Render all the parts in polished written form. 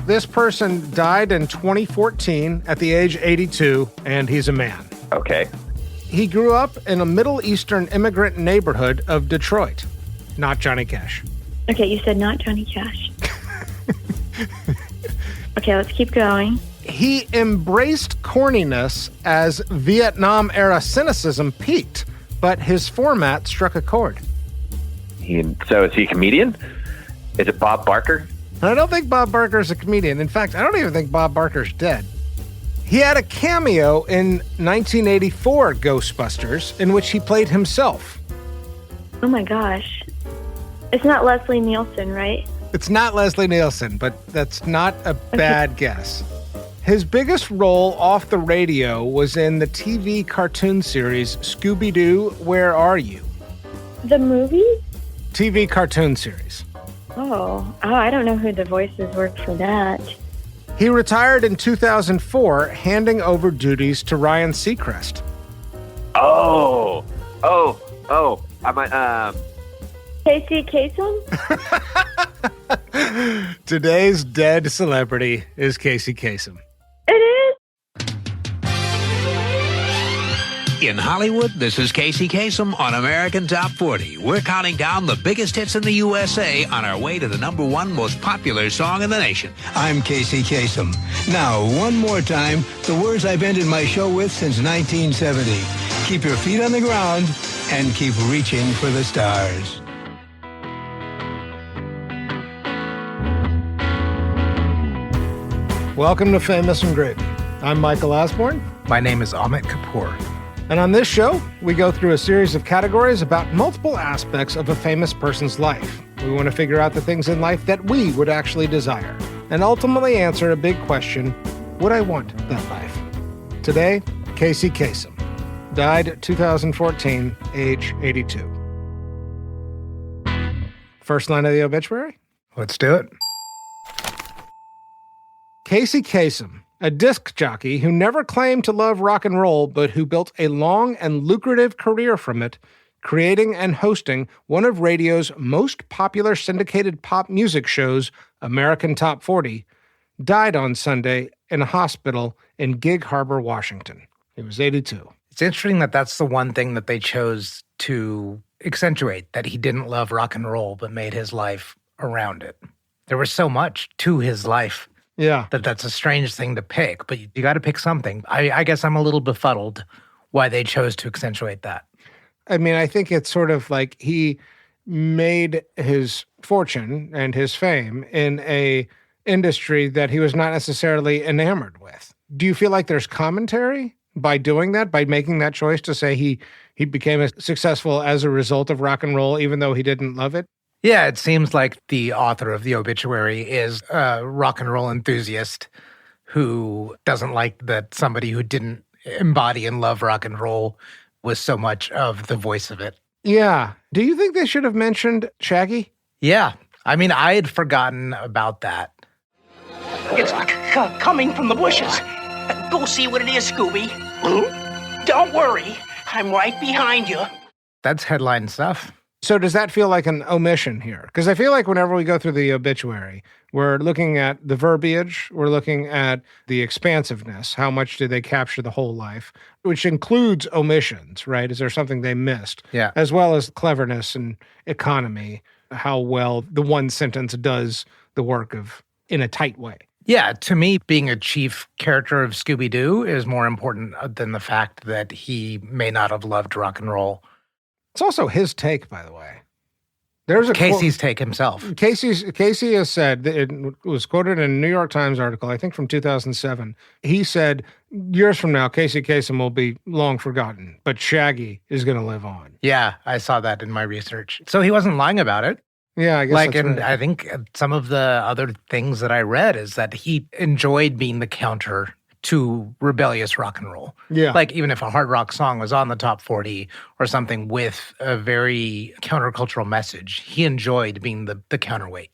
This person died in 2014 at the age 82, and he's a man. Okay. He grew up in a Middle Eastern immigrant neighborhood of Detroit. Not Johnny Cash. Okay, you said not Johnny Cash. Okay, let's keep going. He embraced corniness as Vietnam-era cynicism peaked, but his format struck a chord. So is he a comedian? Is it Bob Barker? I don't think Bob Barker's a comedian. In fact, I don't even think Bob Barker's dead. He had a cameo in 1984 Ghostbusters, in which he played himself. Oh my gosh. It's not Leslie Nielsen, right? It's not Leslie Nielsen, but that's not a bad guess. His biggest role off the radio was in the TV cartoon series Scooby-Doo, Where Are You? The movie? TV cartoon series. Oh, I don't know who the voices were for that. He retired in 2004, handing over duties to Ryan Seacrest. Casey Kasem? Today's dead celebrity is Casey Kasem. It is? In Hollywood, this is Casey Kasem on American Top 40. We're counting down the biggest hits in the USA on our way to the #1 most popular song in the nation. I'm Casey Kasem. Now, one more time, the words I've ended my show with since 1970. Keep your feet on the ground and keep reaching for the stars. Welcome to Famous and Gravy. I'm Michael Osborne. My name is Amit Kapoor. And on this show, we go through a series of categories about multiple aspects of a famous person's life. We want to figure out the things in life that we would actually desire, and ultimately answer a big question: would I want that life? Today, Casey Kasem. Died 2014, age 82. First line of the obituary? Let's do it. Casey Kasem, a disc jockey who never claimed to love rock and roll, but who built a long and lucrative career from it, creating and hosting one of radio's most popular syndicated pop music shows, American Top 40, died on Sunday in a hospital in Gig Harbor, Washington. He was 82. It's interesting that that's the one thing that they chose to accentuate, that he didn't love rock and roll, but made his life around it. There was so much to his life. Yeah. That's a strange thing to pick, but you got to pick something. I guess I'm a little befuddled why they chose to accentuate that. I mean, I think it's sort of like he made his fortune and his fame in a industry that he was not necessarily enamored with. Do you feel like there's commentary by doing that, by making that choice to say he became successful as a result of rock and roll, even though he didn't love it? Yeah, it seems like the author of the obituary is a rock and roll enthusiast who doesn't like that somebody who didn't embody and love rock and roll was so much of the voice of it. Yeah. Do you think they should have mentioned Shaggy? Yeah. I mean, I had forgotten about that. It's coming from the bushes. Go see what it is, Scooby. Don't worry. I'm right behind you. That's headline stuff. So does that feel like an omission here? Because I feel like whenever we go through the obituary, we're looking at the verbiage, we're looking at the expansiveness, how much do they capture the whole life, which includes omissions, right? Is there something they missed? Yeah. As well as cleverness and economy, how well the one sentence does the work of in a tight way. Yeah, to me, being a chief character of Scooby-Doo is more important than the fact that he may not have loved rock and roll. It's also his take, by the way. There's Casey's take himself. Casey has said, that it was quoted in a New York Times article, I think from 2007. He said, years from now, Casey Kasem will be long forgotten, but Shaggy is going to live on. Yeah, I saw that in my research. So he wasn't lying about it. Yeah, I guess that's right. I think some of the other things that I read is that he enjoyed being the counter to rebellious rock and roll. Yeah. Like even if a hard rock song was on the top 40 or something with a very countercultural message, he enjoyed being the counterweight.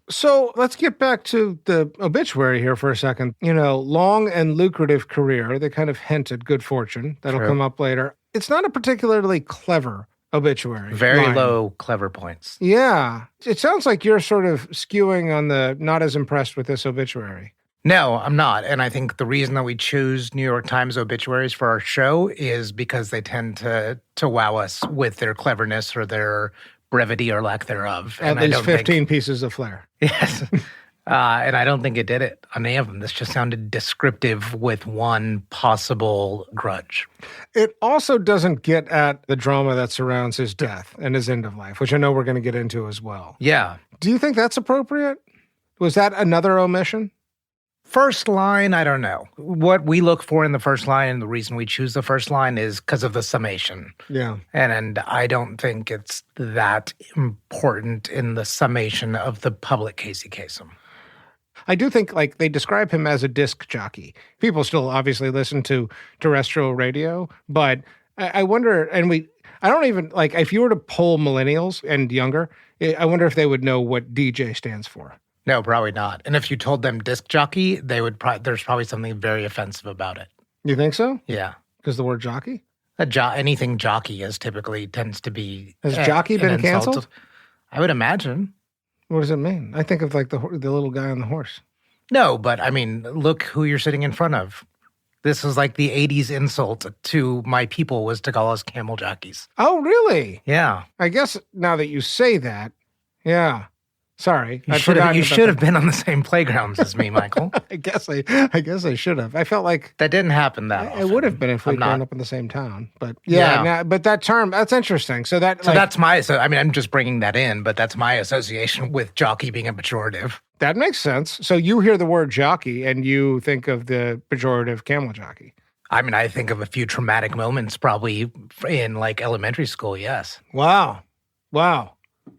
So let's get back to the obituary here for a second. You know, long and lucrative career. They kind of hinted good fortune. That'll come up later. It's not a particularly clever obituary. Very line. low clever points. Yeah. It sounds like you're sort of skewing on the not as impressed with this obituary. No, I'm not. And I think the reason that we choose New York Times obituaries for our show is because they tend to wow us with their cleverness or their brevity or lack thereof. At least 15 pieces of flair. Yes. And I don't think it did it on any of them. This just sounded descriptive with one possible grudge. It also doesn't get at the drama that surrounds his death and his end of life, which I know we're going to get into as well. Yeah. Do you think that's appropriate? Was that another omission? First line, I don't know. What we look for in the first line and the reason we choose the first line is because of the summation. Yeah. And I don't think it's that important in the summation of the public Casey Kasem. I do think, like, they describe him as a disc jockey. People still obviously listen to terrestrial radio, but I wonder, I don't even, like, if you were to poll millennials and younger, I wonder if they would know what DJ stands for. No, probably not. And if you told them disc jockey, they would. There's probably something very offensive about it. You think so? Yeah. Because the word jockey? Anything jockey tends to be. Has jockey been canceled? I would imagine. What does it mean? I think of like the little guy on the horse. No, but I mean, look who you're sitting in front of. This is like the 80s insult to my people was to call us camel jockeys. Oh, really? Yeah. I guess now that you say that, yeah. Sorry. You should have been on the same playgrounds as me, Michael. I guess I should have. I felt like that didn't happen that often. It would have been if we'd grown up in the same town. But yeah. But that term, that's interesting. So that's I'm just bringing that in, but that's my association with jockey being a pejorative. That makes sense. So you hear the word jockey and you think of the pejorative camel jockey. I mean, I think of a few traumatic moments probably in like elementary school, yes. Wow.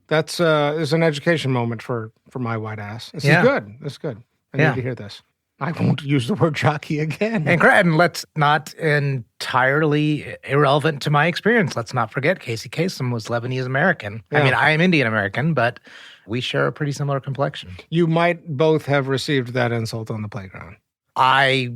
That's is an education moment for my white ass. This is good. This is good. I need to hear this. I won't use the word jockey again. And let's not entirely irrelevant to my experience. Let's not forget Casey Kasem was Lebanese American. Yeah. I mean, I am Indian American, but we share a pretty similar complexion. You might both have received that insult on the playground. I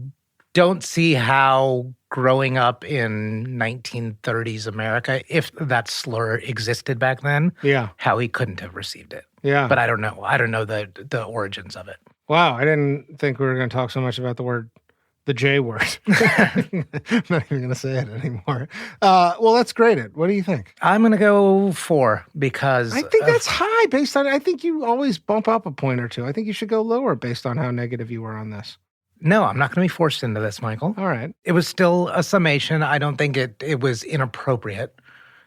don't see how growing up in 1930s America, if that slur existed back then, how he couldn't have received it. Yeah. But I don't know. I don't know the origins of it. Wow, I didn't think we were going to talk so much about the J word. I'm not even going to say it anymore. Well, let's grade it. What do you think? I'm going to go 4 because... I think that's high based on... I think you always bump up a point or two. I think you should go lower based on how negative you were on this. No, I'm not going to be forced into this, Michael. All right. It was still a summation. I don't think it was inappropriate.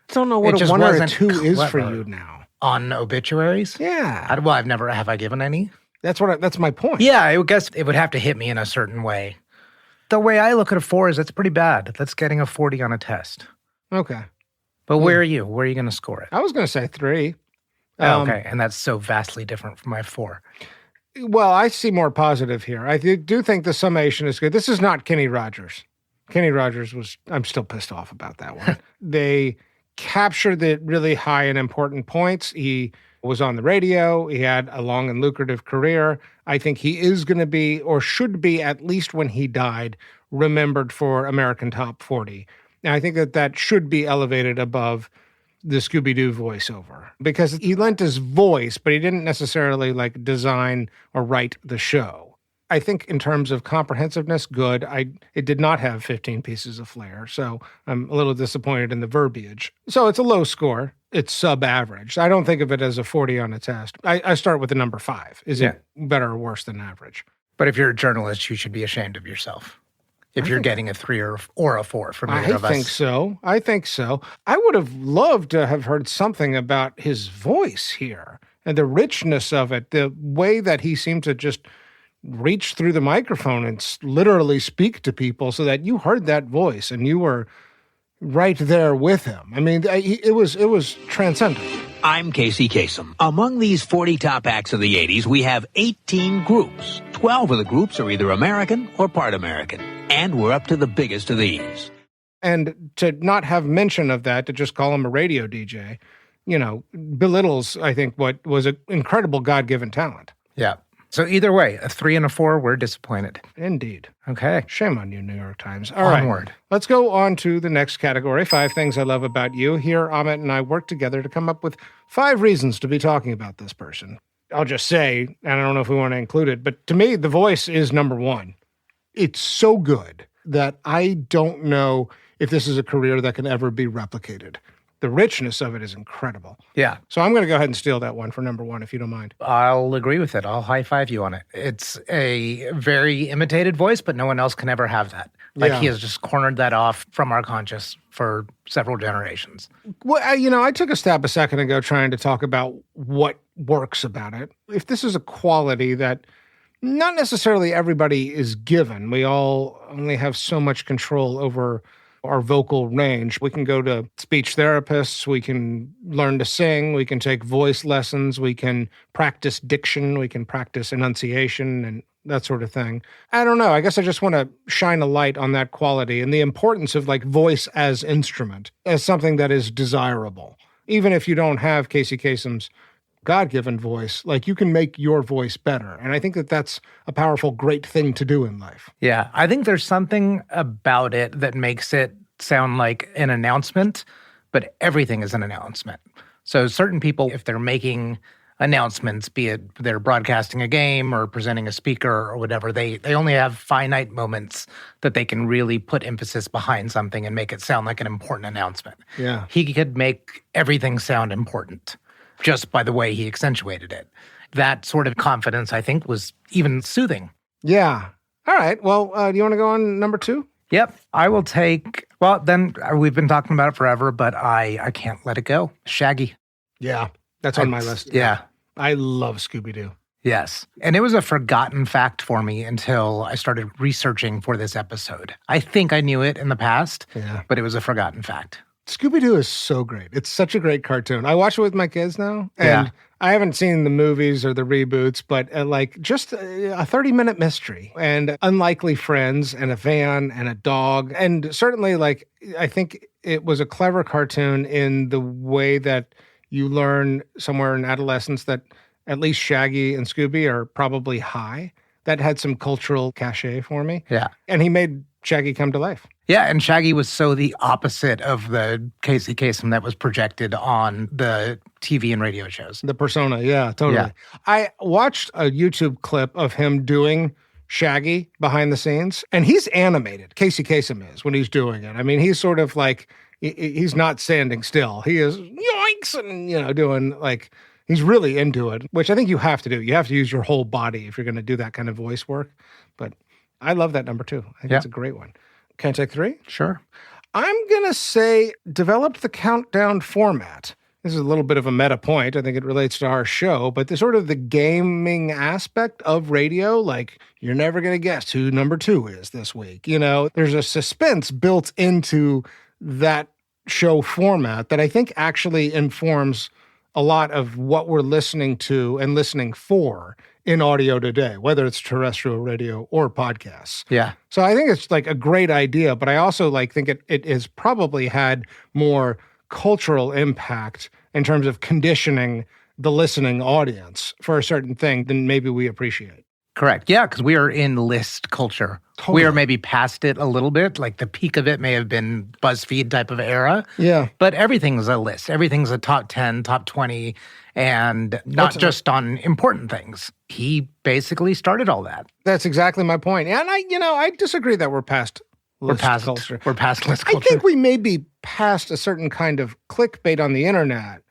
I don't know what a 1 or a 2 is for you now. On obituaries? Yeah. Have I given any? That's my point. Yeah, I guess it would have to hit me in a certain way. The way I look at a 4 is it's pretty bad. That's getting a 40 on a test. Okay. But where are you? Where are you going to score it? I was going to say 3. Okay, and that's so vastly different from my 4. Well, I see more positive here. I do think the summation is good. This is not Kenny Rogers. Kenny Rogers I'm still pissed off about that one. They captured the really high and important points. He was on the radio. He had a long and lucrative career. I think he is going to be, or should be, at least when he died, remembered for American Top 40. And I think that should be elevated above the Scooby-Doo voiceover, because he lent his voice, but he didn't necessarily like design or write the show. I think in terms of comprehensiveness, good. It did not have 15 pieces of flair, so I'm a little disappointed in the verbiage. So it's a low score. It's sub-average. I don't think of it as a 40 on a test. I start with the number 5. Is it better or worse than average? But if you're a journalist, you should be ashamed of yourself. If you're getting a 3 or a 4 from either of us. I think so. I would have loved to have heard something about his voice here and the richness of it, the way that he seemed to just reach through the microphone and literally speak to people so that you heard that voice and you were right there with him. I mean, it was transcendent. I'm Casey Kasem. Among these 40 top acts of the 80s, we have 18 groups. 12 of the groups are either American or part American. And we're up to the biggest of these. And to not have mention of that, to just call him a radio DJ, belittles, I think, what was an incredible God-given talent. Yeah. So either way, a 3 and a 4, we're disappointed. Indeed. Okay. Shame on you, New York Times. All right. Onward. Let's go on to the next category, 5 things I love about you. Here, Amit and I worked together to come up with 5 reasons to be talking about this person. I'll just say, and I don't know if we want to include it, but to me, the voice is number 1. It's so good that I don't know if this is a career that can ever be replicated. The richness of it is incredible. Yeah. So I'm going to go ahead and steal that one for number 1, if you don't mind. I'll agree with it. I'll high-five you on it. It's a very imitated voice, but no one else can ever have that. Like, he has just cornered that off from our conscious for several generations. Well, I took a stab a second ago trying to talk about what works about it. If this is a quality that not necessarily everybody is given, we all only have so much control over our vocal range. We can go to speech therapists, we can learn to sing, we can take voice lessons, we can practice diction, we can practice enunciation and that sort of thing. I don't know. I guess I just want to shine a light on that quality and the importance of like voice as instrument, as something that is desirable. Even if you don't have Casey Kasem's God-given voice, like you can make your voice better. And I think that that's a powerful, great thing to do in life. Yeah, I think there's something about it that makes it sound like an announcement, but everything is an announcement. So certain people, if they're making announcements, be it they're broadcasting a game or presenting a speaker or whatever, they only have finite moments that they can really put emphasis behind something and make it sound like an important announcement. Yeah. He could make everything sound important just by the way he accentuated it. That sort of confidence, I think, was even soothing. Yeah. All right. Well, do you want to go on number 2? Yep. I will take, well, then we've been talking about it forever, but I can't let it go. Shaggy. Yeah. That's on my list. Yeah. I love Scooby-Doo. Yes. And it was a forgotten fact for me until I started researching for this episode. I think I knew it in the past, but it was a forgotten fact. Scooby-Doo is so great. It's such a great cartoon. I watch it with my kids now, and I haven't seen the movies or the reboots, but just a 30-minute mystery and unlikely friends and a van and a dog. And certainly, I think it was a clever cartoon in the way that you learn somewhere in adolescence that at least Shaggy and Scooby are probably high. That had some cultural cachet for me. Yeah. And he made Shaggy come to life. Yeah, and Shaggy was so the opposite of the Casey Kasem that was projected on the TV and radio shows. The persona, yeah, totally. Yeah. I watched a YouTube clip of him doing Shaggy behind the scenes, and he's animated. Casey Kasem is when he's doing it. I mean, he's sort of like, he's not standing still. He is yoinks and, doing he's really into it, which I think you have to do. You have to use your whole body if you're going to do that kind of voice work. But I love that number 2. I think it's a great one. Can I take 3? Sure. I'm going to say developed the countdown format. This is a little bit of a meta point. I think it relates to our show, but the sort of the gaming aspect of radio, like you're never going to guess who number 2 is this week. There's a suspense built into that show format that I think actually informs a lot of what we're listening to and listening for in audio today, whether it's terrestrial radio or podcasts. Yeah. So I think it's a great idea, but I also think it has probably had more cultural impact in terms of conditioning the listening audience for a certain thing than maybe we appreciate. Correct. Yeah, because we are in list culture. Totally. We are maybe past it a little bit. Like the peak of it may have been BuzzFeed type of era. Yeah. But everything's a list. Everything's a top 10, top 20, and not just on important things. He basically started all that. That's exactly my point. And I disagree that we're past list culture. We're past list culture. I think we may be past a certain kind of clickbait on the internet.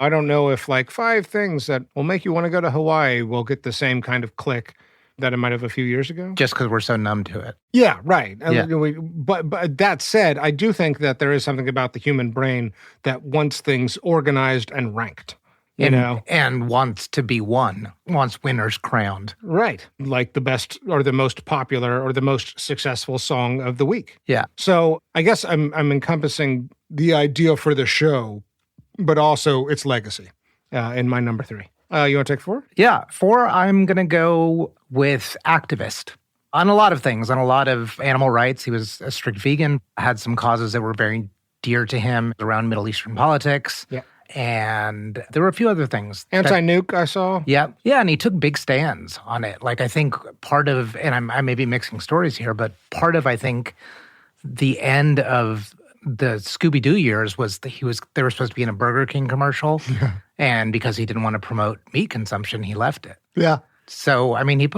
I don't know if 5 things that will make you want to go to Hawaii will get the same kind of click that it might have a few years ago. Just because we're so numb to it. Yeah, right. Yeah. But that said, I do think that there is something about the human brain that wants things organized and ranked. And wants to be won, wants winners crowned. Right. Like the best or the most popular or the most successful song of the week. Yeah. So I guess I'm encompassing the idea for the show, but also its legacy in my number 3. You want to take 4? Yeah. 4, I'm going to go with activist. On a lot of things, on a lot of animal rights. He was a strict vegan, had some causes that were very dear to him around Middle Eastern politics. Yeah. and there were a few other things. Anti-nuke, I saw. Yeah, and he took big stands on it. Like, I think part of, and I may be mixing stories here, but part of, I think, the end of the Scooby-Doo years was that they were supposed to be in a Burger King commercial, and because he didn't want to promote meat consumption, he left it. Yeah. So, I mean, he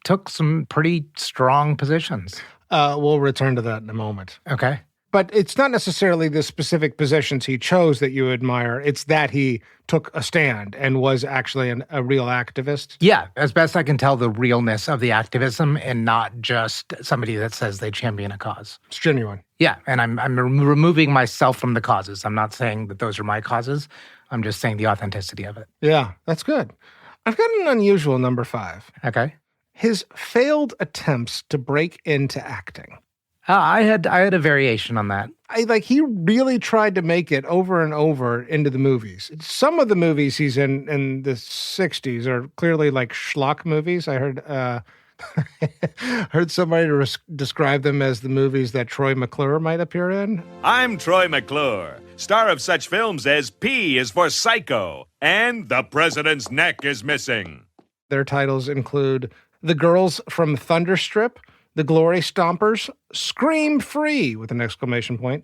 took some pretty strong positions. We'll return to that in a moment. Okay. But it's not necessarily the specific positions he chose that you admire. It's that he took a stand and was actually a real activist. Yeah, as best I can tell, the realness of the activism and not just somebody that says they champion a cause. It's genuine. Yeah, and I'm removing myself from the causes. I'm not saying that those are my causes. I'm just saying the authenticity of it. Yeah, that's good. I've got an unusual number 5. Okay. His failed attempts to break into acting. I had a variation on that. He really tried to make it over and over into the movies. Some of the movies he's in the 60s are clearly like schlock movies. I heard somebody describe them as the movies that Troy McClure might appear in. I'm Troy McClure, star of such films as P is for Psycho and The President's Neck is Missing. Their titles include The Girls from Thunderstrip, The Glory Stompers, Scream Free, with an exclamation point,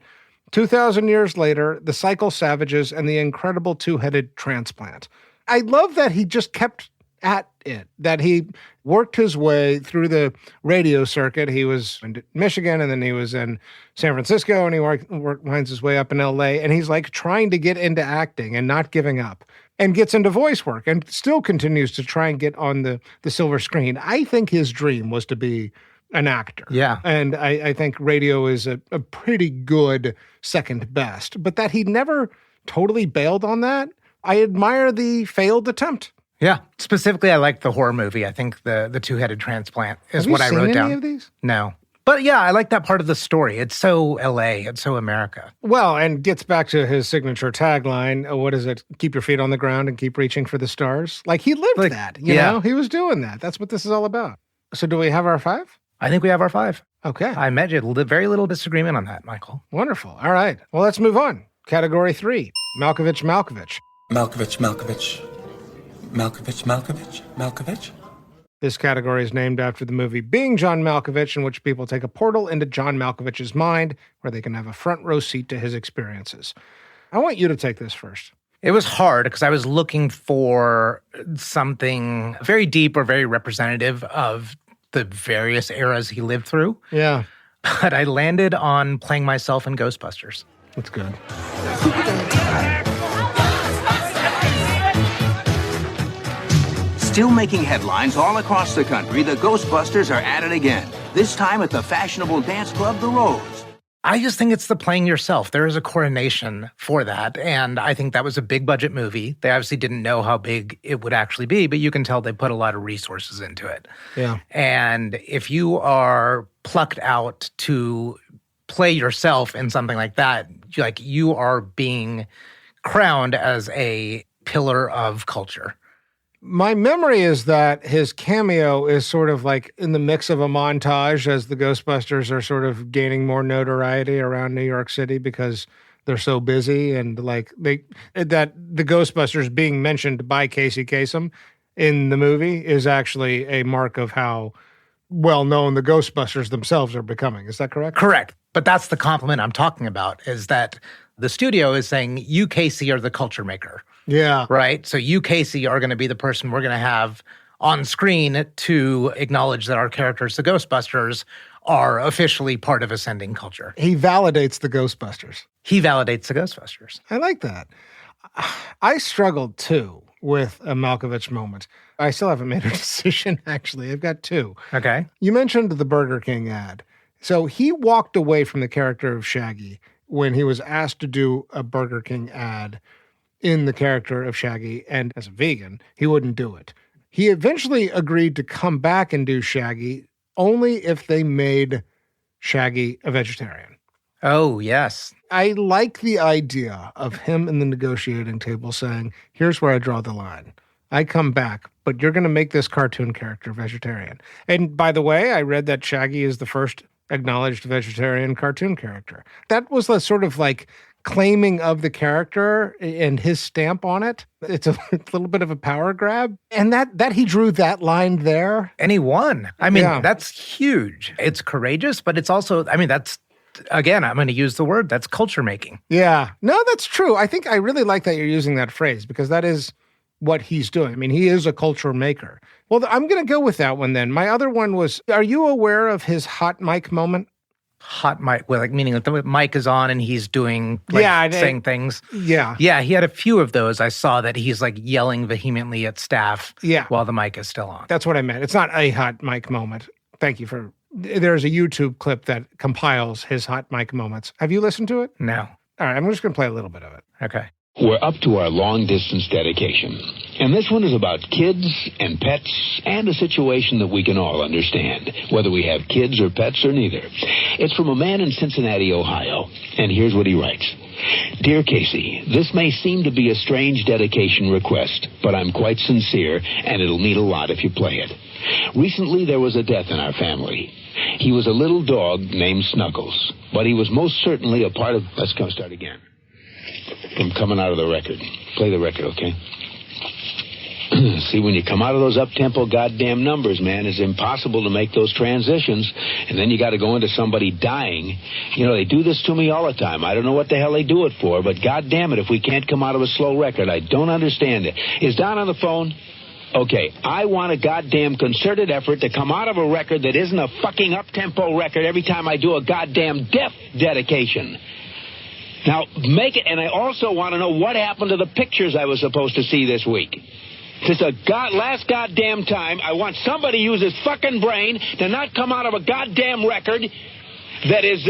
2,000 Years Later, The Cycle Savages, and The Incredible Two-Headed Transplant. I love that he just kept at it, that he worked his way through the radio circuit. He was in Michigan, and then he was in San Francisco, and he winds his way up in L.A., and he's like trying to get into acting and not giving up, and gets into voice work and still continues to try and get on the silver screen. I think his dream was to be an actor. Yeah. And I think radio is a pretty good second best. But that he never totally bailed on that, I admire the failed attempt. Yeah. Specifically, I like the horror movie. I think the Two-Headed Transplant is what I wrote down. Have you seen any of these? No. But yeah, I like that part of the story. It's so LA. It's so America. Well, and gets back to his signature tagline. What is it? Keep your feet on the ground and keep reaching for the stars. Like, he lived that, you know? He was doing that. That's what this is all about. So do we have our 5? I think we have our 5. Okay. I imagine very little disagreement on that, Michael. Wonderful. All right. Well, let's move on. Category 3, Malkovich. This category is named after the movie Being John Malkovich, in which people take a portal into John Malkovich's mind where they can have a front row seat to his experiences. I want you to take this first. It was hard because I was looking for something very deep or very representative of the various eras he lived through. Yeah. But I landed on playing myself in Ghostbusters. That's good. Still making headlines all across the country, the Ghostbusters are at it again. This time at the fashionable dance club, The Rose. I just think it's the playing yourself. There is a coronation for that, and I think that was a big budget movie. They obviously didn't know how big it would actually be, but you can tell they put a lot of resources into it. Yeah. And if you are plucked out to play yourself in something like that, you are being crowned as a pillar of culture. My memory is that his cameo is sort of like in the mix of a montage as the Ghostbusters are sort of gaining more notoriety around New York City because they're so busy, and that the Ghostbusters being mentioned by Casey Kasem in the movie is actually a mark of how well known the Ghostbusters themselves are becoming. Is that correct? Correct. But that's the compliment I'm talking about, is that the studio is saying, you, Casey, are the culture maker. Yeah. Right? So you, Casey, are going to be the person we're going to have on screen to acknowledge that our characters, the Ghostbusters, are officially part of ascending culture. He validates the Ghostbusters. He validates the Ghostbusters. I like that. I struggled, too, with a Malkovich moment. I still haven't made a decision, actually. I've got 2. Okay. You mentioned the Burger King ad. So he walked away from the character of Shaggy when he was asked to do a Burger King ad in the character of Shaggy, and as a vegan, he wouldn't do it. He eventually agreed to come back and do Shaggy only if they made Shaggy a vegetarian. Oh, yes. I like the idea of him in the negotiating table saying, here's where I draw the line. I come back, but you're going to make this cartoon character vegetarian. And by the way, I read that Shaggy is the first acknowledged vegetarian cartoon character. That was a sort of like claiming of the character and his stamp on it. It's a little bit of a power grab. And that he drew that line there. And he won. I mean, that's huge. It's courageous, but it's also, I mean, that's, again, I'm going to use the word, that's culture making. Yeah. No, that's true. I think I really like that you're using that phrase because that is what he's doing. I mean, he is a culture maker. Well, I'm going to go with that one then. My other one was, are you aware of his hot mic moment? Hot mic, well, like meaning that the mic is on and he's doing, like, saying things. Yeah. Yeah, he had a few of those. I saw that he's like yelling vehemently at staff while the mic is still on. That's what I meant. It's not a hot mic moment. Thank you for, there's a YouTube clip that compiles his hot mic moments. Have you listened to it? No. All right, I'm just going to play a little bit of it. Okay. We're up to our long-distance dedication. And this one is about kids and pets and a situation that we can all understand, whether we have kids or pets or neither. It's from a man in Cincinnati, Ohio. And here's what he writes. Dear Casey, this may seem to be a strange dedication request, but I'm quite sincere, and it'll mean a lot if you play it. Recently, there was a death in our family. He was a little dog named Snuggles, but he was most certainly a part of... Let's go start again. From coming out of the record. Play the record, okay? See, when you come out of those up-tempo goddamn numbers, man, it's impossible to make those transitions. And then you got to go into somebody dying. You know, they do this to me all the time. I don't know what the hell they do it for, but goddamn it, if we can't come out of a slow record, I don't understand it. Is Don on the phone? Okay, I want a goddamn concerted effort to come out of a record that isn't a fucking up-tempo record every time I do a goddamn death dedication. Now, make it, and I also want to know what happened to the pictures I was supposed to see this week. This is last goddamn time. I want somebody to use his fucking brain to not come out of a goddamn record that is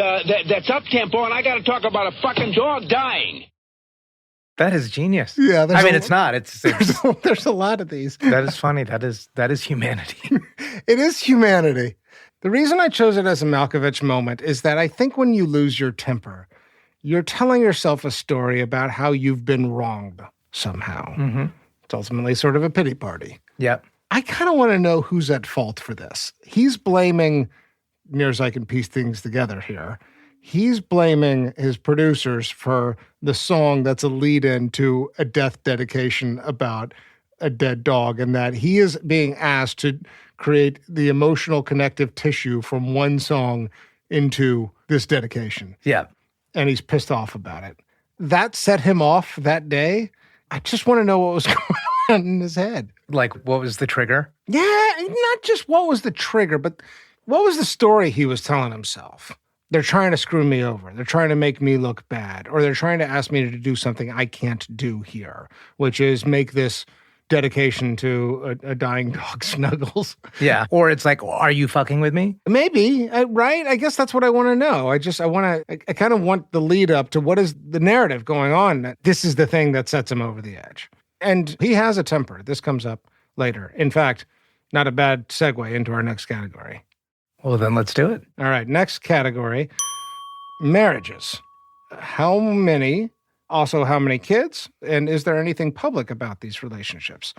that's up-tempo, and I got to talk about a fucking dog dying. That is genius. Yeah, I mean, it's not. It's there's a lot of these. That is funny. That is humanity. It is humanity. The reason I chose it as a Malkovich moment is that I think when you lose your temper, you're telling yourself a story about how you've been wronged somehow. Mm-hmm. It's ultimately sort of a pity party. Yep. I kind of want to know who's at fault for this. He's blaming, near as I can piece things together here, he's blaming his producers for the song that's a lead-in to a death dedication about a dead dog, and that he is being asked to create the emotional connective tissue from one song into this dedication. Yeah. And he's pissed off about it. That set him off that day. I just want to know what was going on in his head. Like, what was the trigger? Yeah, not just what was the trigger, but what was the story he was telling himself? They're trying to screw me over. They're trying to make me look bad. Or they're trying to ask me to do something I can't do here, which is make this dedication to a dying dog, Snuggles. Yeah. Or it's like, are you fucking with me? Maybe, right? I guess that's what I want to know. I kind of want the lead up to what is the narrative going on. This is the thing that sets him over the edge. And he has a temper. This comes up later. In fact, not a bad segue into our next category. Well, then let's do it. All right. Next category, marriages. How many? Also, how many kids? And is there anything public about these relationships?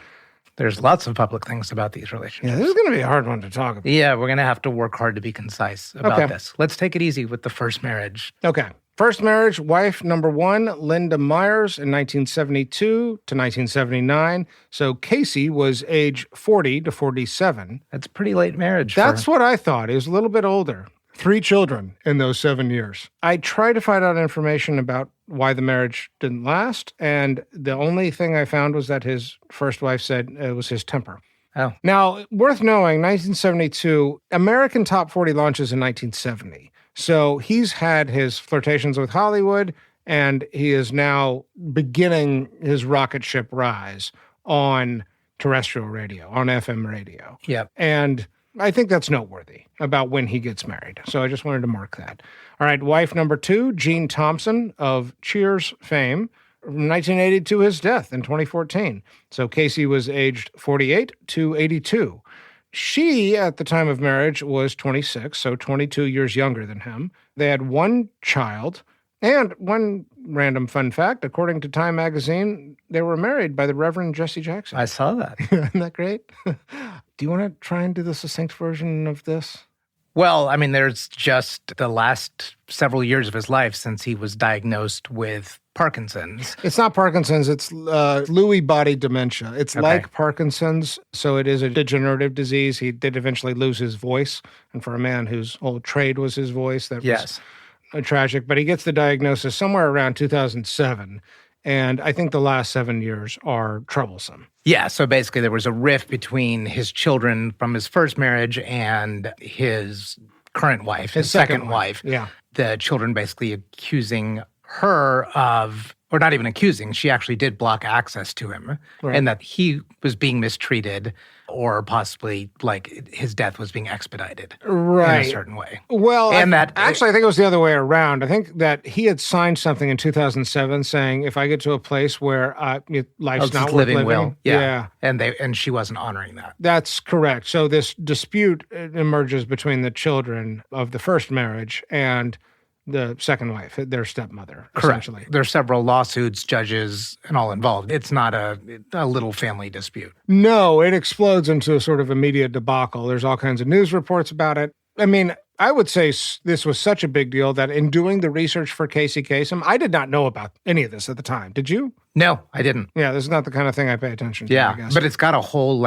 There's lots of public things about these relationships. Yeah, this is going to be a hard one to talk about. Yeah, we're going to have to work hard to be concise about this. Let's take it easy with the first marriage. Okay. First marriage, wife number 1, Linda Myers in 1972 to 1979. So Casey was age 40 to 47. That's pretty late marriage. That's what I thought. He was a little bit older. 3 children in those 7 years. I tried to find out information about why the marriage didn't last, and the only thing I found was that his first wife said it was his temper. Oh. Now, worth knowing, 1972, American Top 40 launches in 1970. So he's had his flirtations with Hollywood, and he is now beginning his rocket ship rise on terrestrial radio, on FM radio. Yep. And I think that's noteworthy about when he gets married. So I just wanted to mark that. All right, wife number 2, Jean Thompson of Cheers fame, from 1980 to his death in 2014. So Casey was aged 48 to 82. She, at the time of marriage, was 26, so 22 years younger than him. They had 1 child. And one random fun fact, according to Time magazine, they were married by the Reverend Jesse Jackson. I saw that. Isn't that great? Do you want to try and do the succinct version of this? Well, I mean, there's just the last several years of his life since he was diagnosed with Parkinson's. It's not Parkinson's. It's Lewy body dementia. It's like Parkinson's, so it is a degenerative disease. He did eventually lose his voice, and for a man whose whole trade was his voice, that was tragic. But he gets the diagnosis somewhere around 2007, and I think the last 7 years are troublesome. Yeah, so basically there was a rift between his children from his first marriage and his current wife, his second wife. Yeah. The children basically accusing her of, or not even accusing, she actually did block access to him, and that he was being mistreated or possibly like his death was being expedited in a certain way. Well, and actually, I think it was the other way around. I think that he had signed something in 2007 saying, if I get to a place where life's not worth living. Yeah. And she wasn't honoring that. That's correct. So this dispute emerges between the children of the first marriage and the second wife, their stepmother, essentially. There are several lawsuits, judges, and all involved. It's not a little family dispute. No, it explodes into a sort of immediate debacle. There's all kinds of news reports about it. I mean, I would say this was such a big deal that in doing the research for Casey Kasem, I did not know about any of this at the time. Did you? No, I didn't. Yeah, this is not the kind of thing I pay attention to, I guess. But it's got a whole,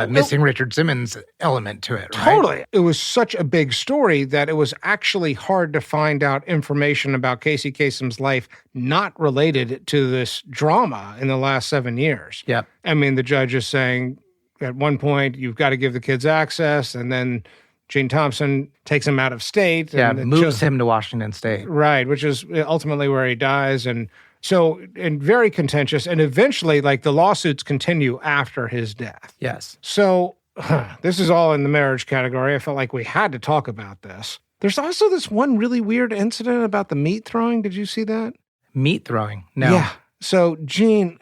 missing Richard Simmons element to it, right? Totally. It was such a big story that it was actually hard to find out information about Casey Kasem's life not related to this drama in the last 7 years. Yeah. I mean, the judge is saying at one point, you've got to give the kids access, and then Gene Thompson takes him out of state. Yeah, moves him to Washington State. Right, which is ultimately where he dies. And so, and very contentious. And eventually, the lawsuits continue after his death. Yes. So this is all in the marriage category. I felt like we had to talk about this. There's also this one really weird incident about the meat throwing. Did you see that? Meat throwing? No. Yeah. So Gene,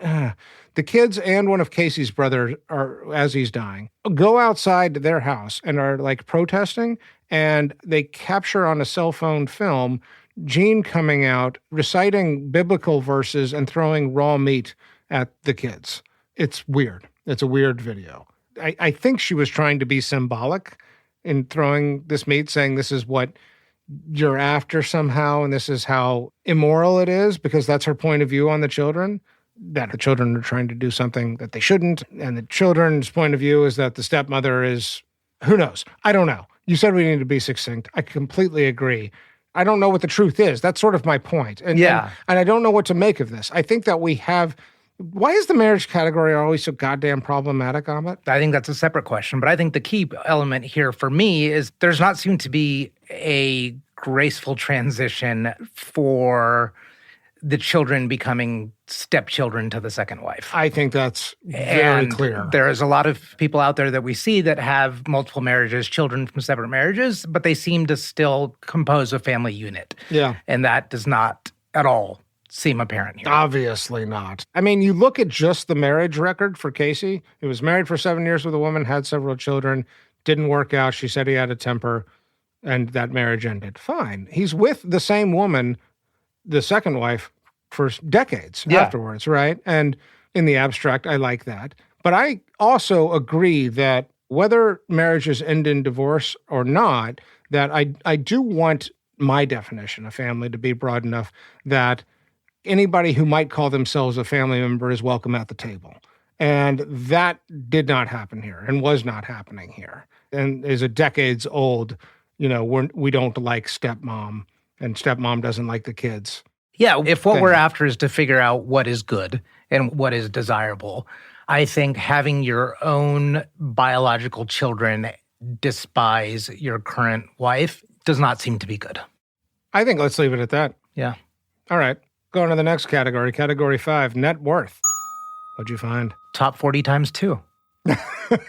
the kids and one of Casey's brothers are, as he's dying, go outside to their house and are protesting, and they capture on a cell phone film Gene coming out, reciting biblical verses and throwing raw meat at the kids. It's weird. It's a weird video. I think she was trying to be symbolic in throwing this meat, saying this is what you're after somehow, and this is how immoral it is, because that's her point of view on the children, that the children are trying to do something that they shouldn't, and the children's point of view is that the stepmother is, who knows? I don't know. You said we need to be succinct. I completely agree. I don't know what the truth is. That's sort of my point. And I don't know what to make of this. I think that we have... Why is the marriage category always so goddamn problematic, Amit? I think that's a separate question, but I think the key element here for me is there's not seemed to be a graceful transition for the children becoming stepchildren to the second wife. I think that's very clear. There's a lot of people out there that we see that have multiple marriages, children from separate marriages, but they seem to still compose a family unit. Yeah. And that does not at all seem apparent here. Obviously not. I mean, you look at just the marriage record for Casey. He was married for 7 years with a woman, had several children, didn't work out. She said he had a temper, and that marriage ended. Fine. He's with the same woman, the second wife, for decades afterwards, right? And in the abstract, I like that. But I also agree that whether marriages end in divorce or not, that I do want my definition of family to be broad enough that anybody who might call themselves a family member is welcome at the table. And that did not happen here and was not happening here. And is a decades old, we don't like stepmom, and stepmom doesn't like the kids. Yeah, if what we're after is to figure out what is good and what is desirable, I think having your own biological children despise your current wife does not seem to be good. I think let's leave it at that. Yeah. All right. Going to the next category, category 5, net worth. What'd you find? Top 40 times 2.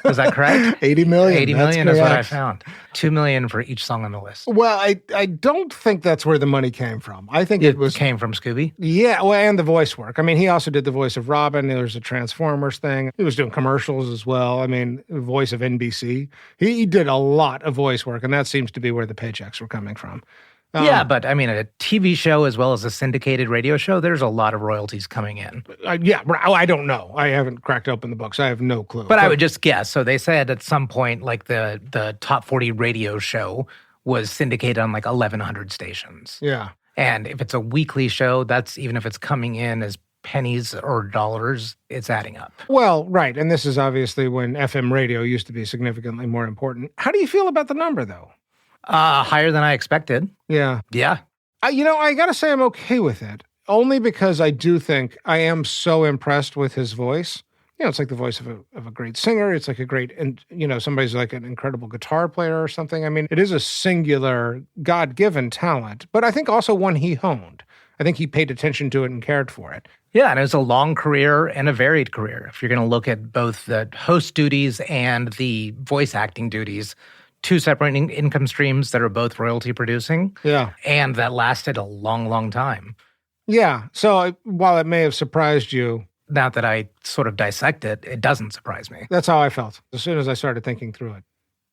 Is that correct? 80 million. 80 million is what I found. 2 million for each song on the list. Well, I don't think that's where the money came from. I think it came from Scooby. Yeah, well, and the voice work. I mean, he also did the voice of Robin. There was a Transformers thing. He was doing commercials as well. I mean, voice of NBC. He did a lot of voice work, and that seems to be where the paychecks were coming from. Yeah, but I mean, a TV show as well as a syndicated radio show, there's a lot of royalties coming in. I don't know. I haven't cracked open the books. I have no clue. But I would just guess. So they said at some point, the top 40 radio show was syndicated on like 1,100 stations. Yeah. And if it's a weekly show, that's even if it's coming in as pennies or dollars, it's adding up. Well, right. And this is obviously when FM radio used to be significantly more important. How do you feel about the number, though? Higher than I expected. Yeah. Yeah. I got to say I'm okay with it, only because I do think I am so impressed with his voice. It's like the voice of a great singer. It's like a great, and somebody's like an incredible guitar player or something. I mean, it is a singular, God-given talent, but I think also one he honed. I think he paid attention to it and cared for it. Yeah, and it's a long career and a varied career. If you're going to look at both the host duties and the voice acting duties, two separate income streams that are both royalty producing. Yeah. And that lasted a long, long time. Yeah. So while it may have surprised you, now that I sort of dissect it, it doesn't surprise me. That's how I felt as soon as I started thinking through it.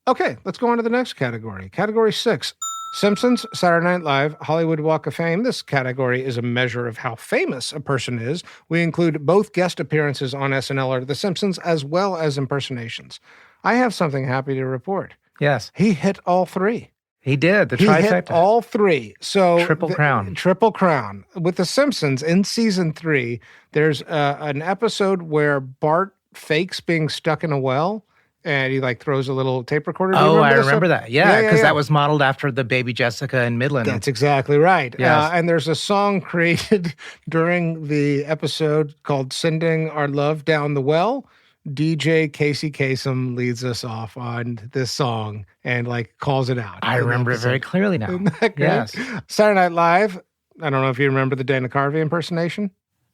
Okay, let's go on to the next category. Category 6, Simpsons, Saturday Night Live, Hollywood Walk of Fame. This category is a measure of how famous a person is. We include both guest appearances on SNL or The Simpsons as well as impersonations. I have something happy to report. Yes. He hit all 3. He did, the he trifecta. He hit all 3. So Triple crown. Triple crown. With The Simpsons, in season 3, there's an episode where Bart fakes being stuck in a well, and he throws a little tape recorder. I remember that. Yeah, because that was modeled after the Baby Jessica in Midland. That's exactly right. Yes. And there's a song created during the episode called Sending Our Love Down the Well. DJ Casey Kasem leads us off on this song and calls it out. I remember it very clearly now. Isn't that great? Yes. Saturday Night Live. I don't know if you remember the Dana Carvey impersonation.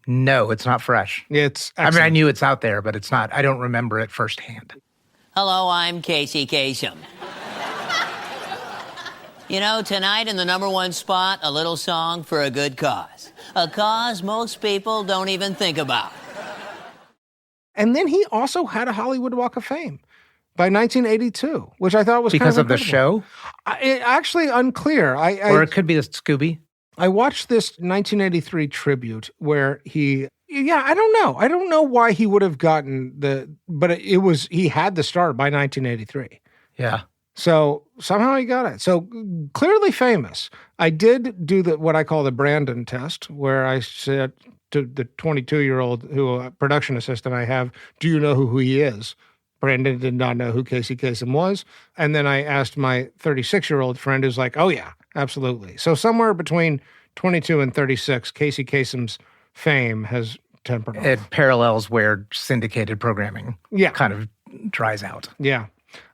No, it's not fresh. It's excellent. I mean, I knew it's out there, but it's not. I don't remember it firsthand. Hello, I'm Casey Kasem. Tonight in the #1 spot, a little song for a good cause. A cause most people don't even think about. And then he also had a Hollywood Walk of Fame by 1982, which I thought was because kind of the show? Actually unclear. Or it could be the Scooby. I watched this 1983 tribute where I don't know. I don't know why he would have gotten but he had the start by 1983. Yeah. So somehow he got it. So clearly famous. I did do what I call the Brandon test, where I said to the 22-year-old production assistant I have, do you know who he is? Brandon did not know who Casey Kasem was. And then I asked my 36-year-old friend who's like, oh yeah, absolutely. So somewhere between 22 and 36, Casey Kasem's fame has tempered off. It parallels where syndicated programming kind of dries out. Yeah.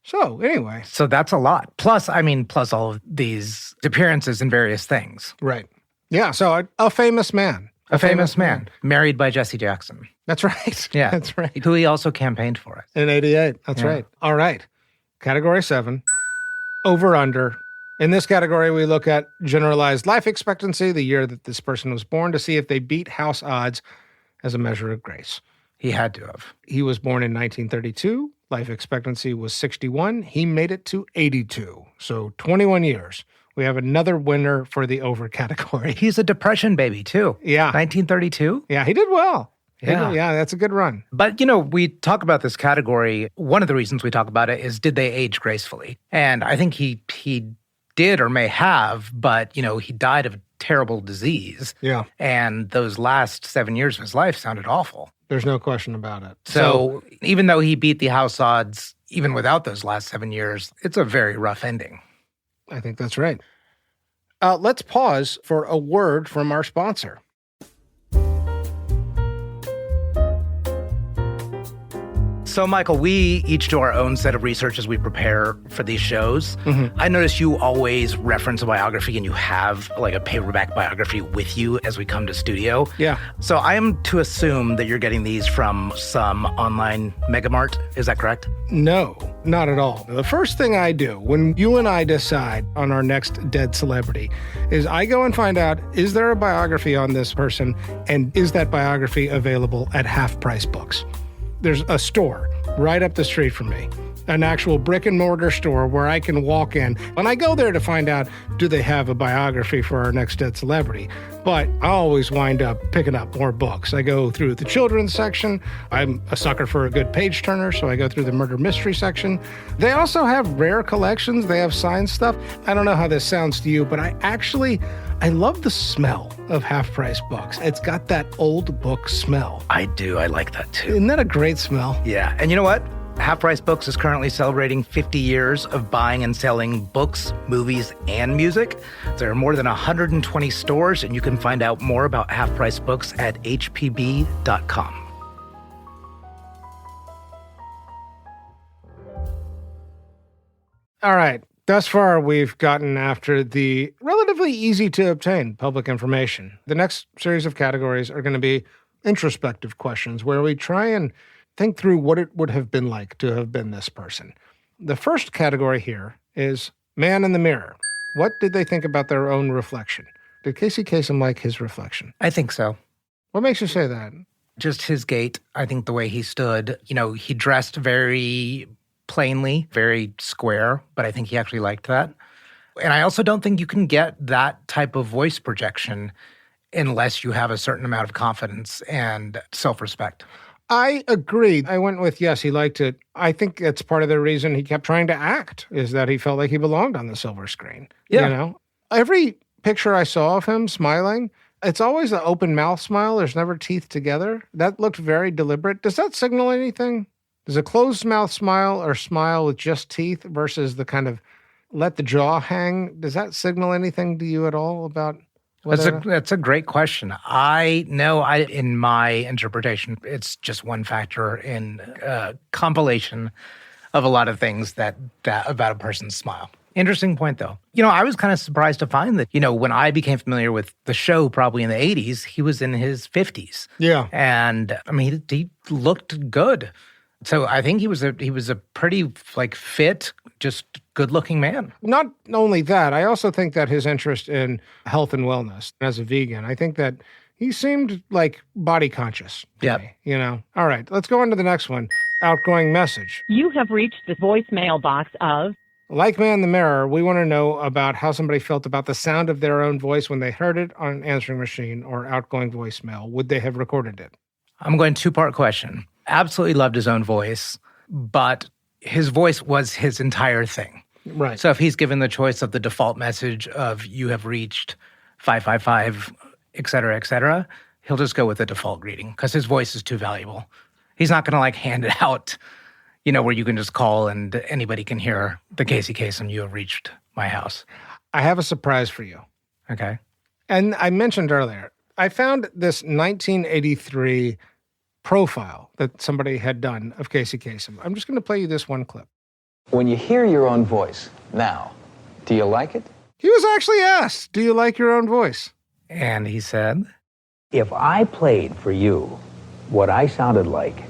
So anyway. So that's a lot. Plus all of these appearances in various things. Right. Yeah. So a famous man. A famous man. Married by Jesse Jackson. That's right. Yeah. That's right. Who he also campaigned for. In 88. That's right. All right. Category 7. Over-under. In this category, we look at generalized life expectancy, the year that this person was born, to see if they beat house odds as a measure of grace. He had to have. He was born in 1932. Life expectancy was 61. He made it to 82. So 21 years. We have another winner for the over category. He's a Depression baby, too. Yeah. 1932? Yeah, he did well. Yeah. That's a good run. But, we talk about this category. One of the reasons we talk about it is, did they age gracefully? And I think he did or may have, but, he died of a terrible disease. Yeah. And those last 7 years of his life sounded awful. There's no question about it. So even though he beat the house odds, even without those last 7 years, it's a very rough ending. I think that's right. Let's pause for a word from our sponsor. So, Michael, we each do our own set of research as we prepare for these shows. Mm-hmm. I notice you always reference a biography, and you have a paperback biography with you as we come to studio. Yeah. So I am to assume that you're getting these from some online megamart. Is that correct? No, not at all. The first thing I do when you and I decide on our next dead celebrity is I go and find out, is there a biography on this person, and is that biography available at Half Price Books? There's a store right up the street from me an actual brick and mortar store where I can walk in. And I go there to find out, do they have a biography for our next dead celebrity? But I always wind up picking up more books. I go through the children's section. I'm a sucker for a good page turner, so I go through the murder mystery section. They also have rare collections. They have signed stuff. I don't know how this sounds to you, but I love the smell of half-price books. It's got that old book smell. I do. I like that too. Isn't that a great smell? Yeah. And you know what? Half Price Books is currently celebrating 50 years of buying and selling books, movies, and music. There are more than 120 stores, and you can find out more about Half Price Books at hpb.com. All right. Thus far, we've gotten after the relatively easy to obtain public information. The next series of categories are going to be introspective questions where we try and think through what it would have been like to have been this person. The first category here is man in the mirror. What did they think about their own reflection? Did Casey Kasem like his reflection? I think so. What makes you say that? Just his gait. I think the way he stood, he dressed very plainly, very square, but I think he actually liked that. And I also don't think you can get that type of voice projection unless you have a certain amount of confidence and self-respect. I agree. I went with yes, he liked it. I think that's part of the reason he kept trying to act, is that he felt like he belonged on the silver screen. Yeah. Every picture I saw of him smiling, it's always an open mouth smile. There's never teeth together. That looked very deliberate. Does that signal anything? Does a closed mouth smile or smile with just teeth versus the kind of let the jaw hang, does that signal anything to you at all about That's a great question. In my interpretation, it's just one factor in a compilation of a lot of things that about a person's smile. Interesting point, though. I was kind of surprised to find that, when I became familiar with the show, probably in the 80s, he was in his 50s. Yeah. And, he looked good. So I think he was a pretty, fit, just good-looking man. Not only that, I also think that his interest in health and wellness as a vegan, I think that he seemed like body conscious to me, All right, let's go on to the next one. Outgoing message. You have reached the voicemail box of... Like Man in the Mirror, we want to know about how somebody felt about the sound of their own voice when they heard it on an answering machine or outgoing voicemail. Would they have recorded it? I'm going two-part question. Absolutely loved his own voice, but his voice was his entire thing. Right. So if he's given the choice of the default message of you have reached 555, et cetera, he'll just go with the default greeting because his voice is too valuable. He's not going to hand it out, where you can just call and anybody can hear the Casey Kasem, you have reached my house. I have a surprise for you. Okay. And I mentioned earlier, I found this 1983 profile that somebody had done of Casey Kasem. I'm just going to play you this one clip. When you hear your own voice now, do you like it? He was actually asked, do you like your own voice? And he said, if I played for you what I sounded like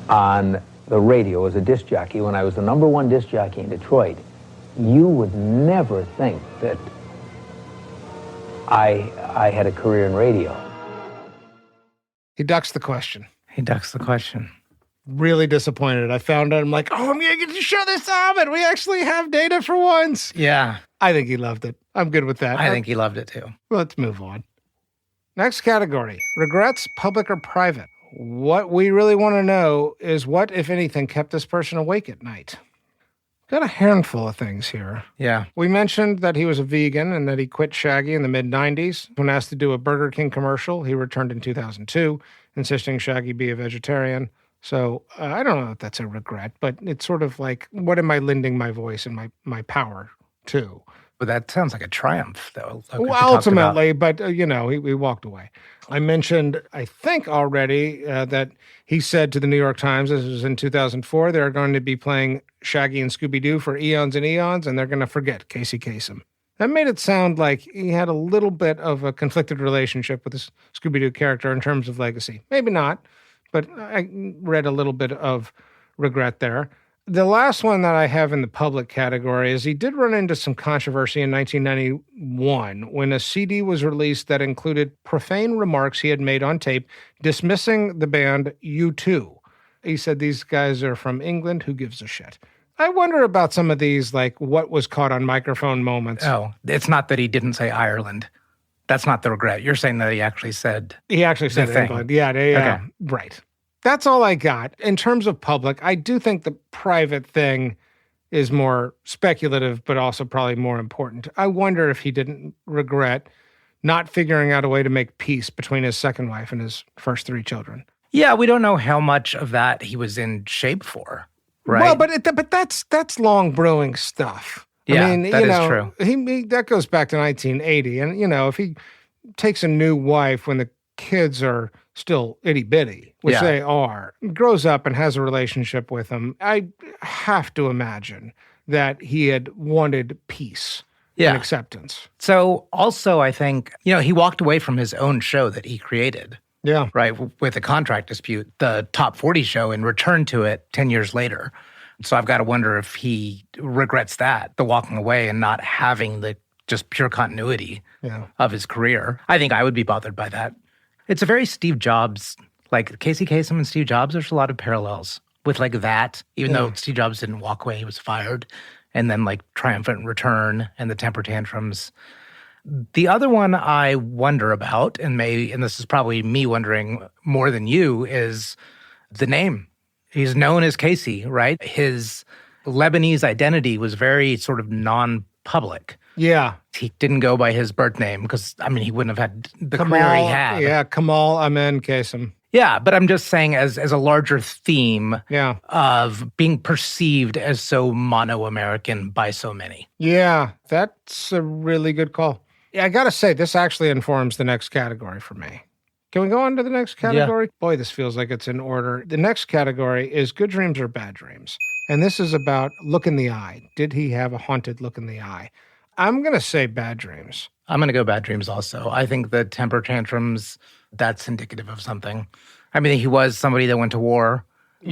on the radio as a disc jockey when I was the #1 disc jockey in Detroit, you would never think that I had a career in radio. He ducks the question. Really disappointed. I found out, I'm like, I'm going to get to show this off, and we actually have data for once. Yeah. I think he loved it. I'm good with that. I think he loved it too. Let's move on. Next category, regrets, public or private. What we really want to know is what, if anything, kept this person awake at night. Got a handful of things here. Yeah. We mentioned that he was a vegan and that he quit Shaggy in the mid-90s. When asked to do a Burger King commercial, he returned in 2002, insisting Shaggy be a vegetarian. So I don't know if that's a regret, but it's sort of like, what am I lending my voice and my power to? But that sounds like a triumph, though. Well, ultimately, but, he walked away. I mentioned, I think already, that he said to the New York Times, this was in 2004, they're going to be playing Shaggy and Scooby-Doo for eons and eons, and they're going to forget Casey Kasem. That made it sound like he had a little bit of a conflicted relationship with this Scooby-Doo character in terms of legacy. Maybe not, but I read a little bit of regret there. The last one that I have in the public category is he did run into some controversy in 1991 when a CD was released that included profane remarks he had made on tape dismissing the band U2. He said these guys are from England. Who gives a shit? I wonder about some of these, like what was caught on microphone moments. Oh, it's not that he didn't say Ireland. That's not the regret. You're saying that he actually said England. Yeah, Okay. Right. That's all I got. In terms of public, I do think the private thing is more speculative, but also probably more important. I wonder if he didn't regret not figuring out a way to make peace between his second wife and his first 3 children. Yeah, we don't know how much of that he was in shape for, right? Well, but that's long brewing stuff. Yeah, I mean, that is true. He that goes back to 1980, and if he takes a new wife when the kids are still itty bitty, which they are, grows up and has a relationship with them, I have to imagine that he had wanted peace and acceptance. So also, I think he walked away from his own show that he created. Yeah. Right, with a contract dispute, the Top 40 show, and returned to it 10 years later. So I've got to wonder if he regrets that, the walking away and not having the just pure continuity of his career. I think I would be bothered by that. It's a very Steve Jobs, like Casey Kasem and Steve Jobs, there's a lot of parallels with like that, even though Steve Jobs didn't walk away, he was fired. And then like triumphant return and the temper tantrums. The other one I wonder about, and this is probably me wondering more than you, is the name. He's known as Casey, right? His Lebanese identity was very sort of non-public. Yeah. He didn't go by his birth name because, he wouldn't have had the career he had. Yeah, Kamal Amen Kasem. Yeah, but I'm just saying as a larger theme of being perceived as so mono-American by so many. Yeah, that's a really good call. Yeah, I got to say, this actually informs the next category for me. Can we go on to the next category? Yeah. Boy, this feels like it's in order. The next category is good dreams or bad dreams. And this is about look in the eye. Did he have a haunted look in the eye? I'm going to say bad dreams. I'm going to go bad dreams also. I think the temper tantrums, that's indicative of something. He was somebody that went to war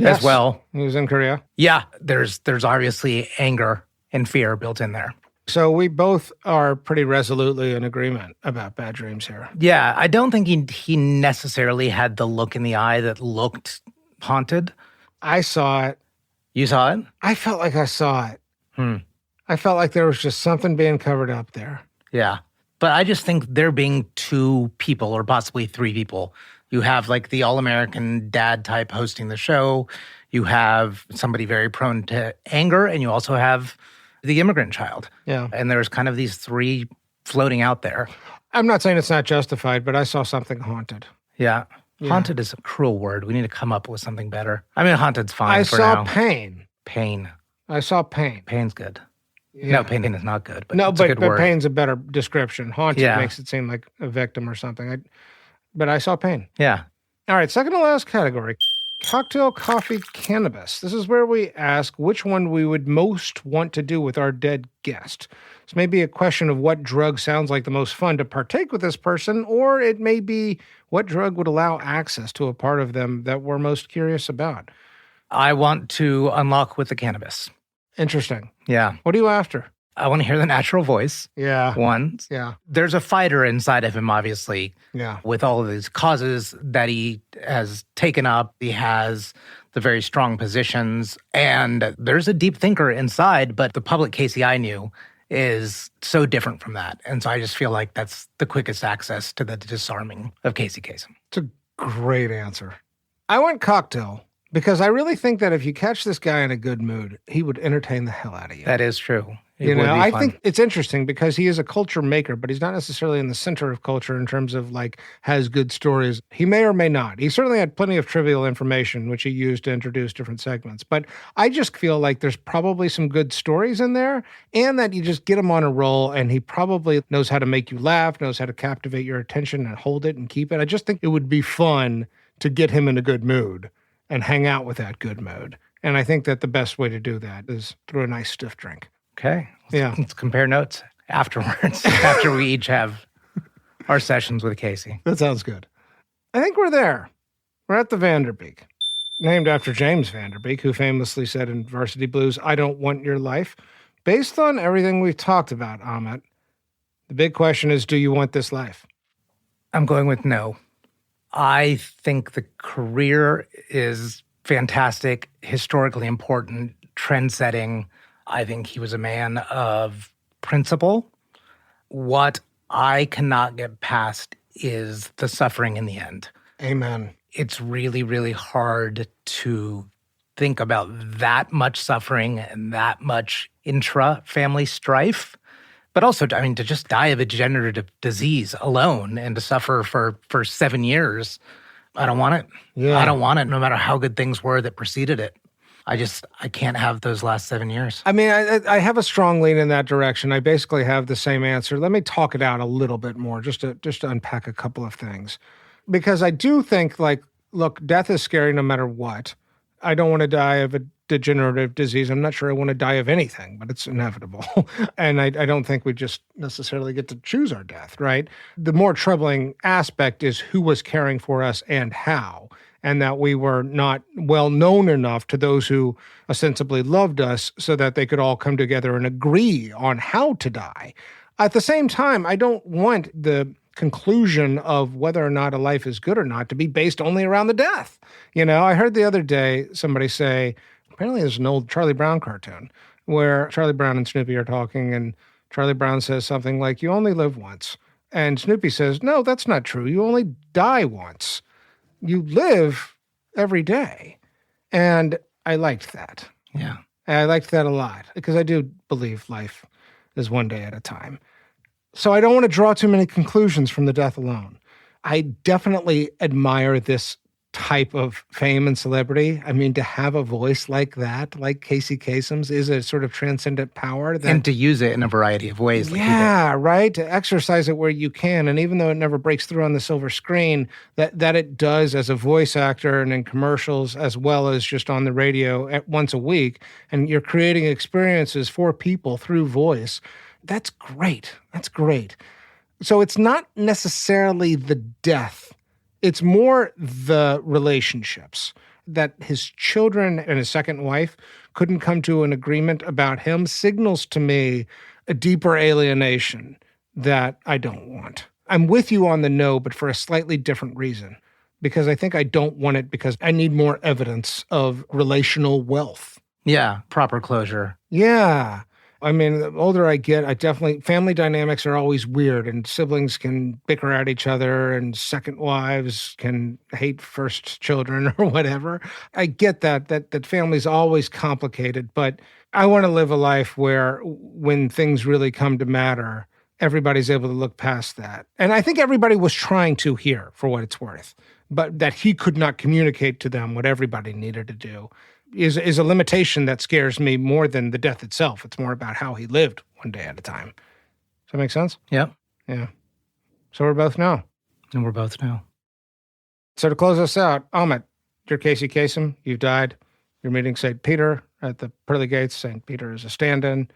as well. He was in Korea. Yeah, there's obviously anger and fear built in there. So we both are pretty resolutely in agreement about bad dreams here. Yeah, I don't think he necessarily had the look in the eye that looked haunted. I saw it. You saw it? I felt like I saw it. I felt like there was just something being covered up there. Yeah. But I just think there being 2 people or possibly 3 people. You have like the all-American dad type hosting the show. You have somebody very prone to anger, and you also have the immigrant child. Yeah. And there's kind of these 3 floating out there. I'm not saying it's not justified, but I saw something haunted. Yeah. Haunted is a cruel word. We need to come up with something better. Haunted's fine for now. I saw pain. Pain. I saw pain. Pain's good. Yeah. No, pain is not good. But no, it's a good word. Pain's a better description. Haunted makes it seem like a victim or something. But I saw pain. Yeah. All right, second to last category. Cocktail, coffee, cannabis. This is where we ask which one we would most want to do with our dead guest. This may be a question of what drug sounds like the most fun to partake with this person, or it may be what drug would allow access to a part of them that we're most curious about. I want to unlock with the cannabis. Interesting. Yeah. What are you after? I want to hear the natural voice. Yeah. One. Yeah. There's a fighter inside of him, obviously. Yeah. With all of these causes that he has taken up. He has the very strong positions. And there's a deep thinker inside, but the public Casey I knew is so different from that. And so I just feel like that's the quickest access to the disarming of Casey Kasem. It's a great answer. I went cocktail because I really think that if you catch this guy in a good mood, he would entertain the hell out of you. That is true. I think it's interesting because he is a culture maker, but he's not necessarily in the center of culture in terms of has good stories. He may or may not. He certainly had plenty of trivial information, which he used to introduce different segments. But I just feel like there's probably some good stories in there and that you just get him on a roll and he probably knows how to make you laugh, knows how to captivate your attention and hold it and keep it. I just think it would be fun to get him in a good mood and hang out with that good mood. And I think that the best way to do that is through a nice stiff drink. Okay. Let's compare notes afterwards, after we each have our sessions with Casey. That sounds good. I think we're there. We're at the Vanderbeek, named after James Vanderbeek, who famously said in Varsity Blues, "I don't want your life." Based on everything we've talked about, Amit, the big question is, do you want this life? I'm going with no. I think the career is fantastic, historically important, trend-setting. I think he was a man of principle. What I cannot get past is the suffering in the end. Amen. It's really, really hard to think about that much suffering and that much intra-family strife. But also, I mean, to just die of a degenerative disease alone and to suffer for 7 years, I don't want it. Yeah. I don't want it, no matter how good things were that preceded it. I can't have those last 7 years. I mean, I have a strong lean in that direction. I basically have the same answer. Let me talk it out a little bit more, just to unpack a couple of things. Because I do think, like, look, death is scary no matter what. I don't want to die of a degenerative disease. I'm not sure I want to die of anything, but it's inevitable. And I don't think we just necessarily get to choose our death, right? The more troubling aspect is who was caring for us and how, and that we were not well known enough to those who ostensibly loved us so that they could all come together and agree on how to die. At the same time, I don't want the conclusion of whether or not a life is good or not to be based only around the death. You know, I heard the other day somebody say, apparently there's an old Charlie Brown cartoon where Charlie Brown and Snoopy are talking, and Charlie Brown says something like, "You only live once." And Snoopy says, "No, that's not true. You only die once. You live every day." And I liked that. Yeah. And I liked that a lot because I do believe life is one day at a time. So I don't want to draw too many conclusions from the death alone. I definitely admire this type of fame and celebrity. I mean, to have a voice like that, like Casey Kasem's, is a sort of transcendent power. And to use it in a variety of ways. Like right? To exercise it where you can. And even though it never breaks through on the silver screen, that it does as a voice actor and in commercials, as well as just on the radio once a week. And you're creating experiences for people through voice. That's great. That's great. So it's not necessarily the death. It's more the relationships, that his children and his second wife couldn't come to an agreement about him signals to me a deeper alienation that I don't want. I'm with you on the no, but for a slightly different reason, because I think I don't want it because I need more evidence of relational wealth. Yeah, proper closure. Yeah. I mean, the older I get, family dynamics are always weird, and siblings can bicker at each other, and second wives can hate first children or whatever. I get that family's always complicated, but I want to live a life where when things really come to matter, everybody's able to look past that. And I think everybody was trying to here, for what it's worth, but that he could not communicate to them what everybody needed to do is a limitation that scares me more than the death itself. It's more about how he lived one day at a time. Does that make sense? Yep. Yeah. So we're both no. And we're both no. So to close us out, Amit, you're Casey Kasem. You've died. You're meeting St. Peter at the pearly gates. St. Peter is a stand-in.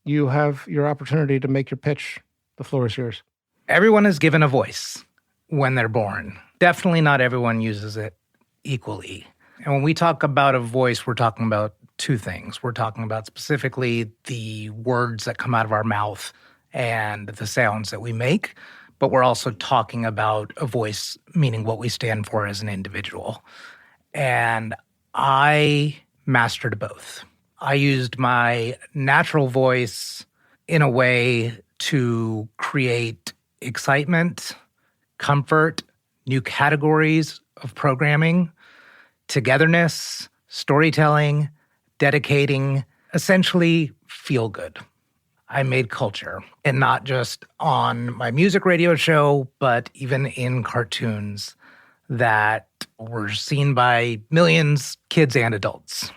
You have your opportunity to make your pitch. The floor is yours. Everyone is given a voice when they're born. Definitely not everyone uses it equally. And when we talk about a voice, we're talking about two things. We're talking about specifically the words that come out of our mouth and the sounds that we make, but we're also talking about a voice, meaning what we stand for as an individual. And I mastered both. I used my natural voice in a way to create excitement, comfort, new categories of programming, togetherness, storytelling, dedicating, essentially feel good. I made culture, and not just on my music radio show, but even in cartoons that were seen by millions, kids and adults.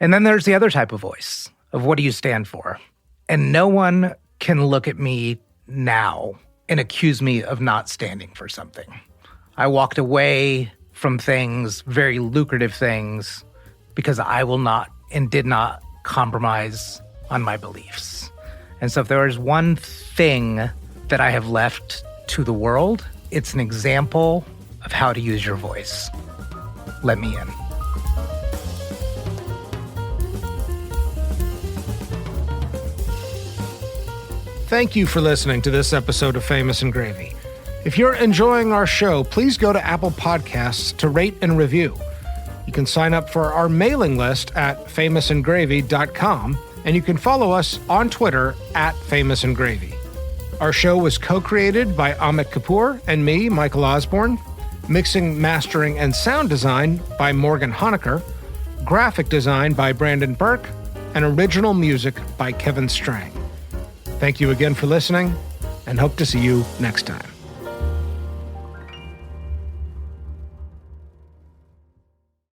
And then there's the other type of voice of what do you stand for? And no one can look at me now and accuse me of not standing for something. I walked away from things, very lucrative things, because I will not and did not compromise on my beliefs. And so if there is one thing that I have left to the world, it's an example of how to use your voice. Let me in. Thank you for listening to this episode of Famous and Gravy. If you're enjoying our show, please go to Apple Podcasts to rate and review. You can sign up for our mailing list at famousandgravy.com, and you can follow us on Twitter at famousandgravy. Our show was co-created by Amit Kapoor and me, Michael Osborne. Mixing, mastering, and sound design by Morgan Honecker. Graphic design by Brandon Burke. And original music by Kevin Strang. Thank you again for listening, and hope to see you next time.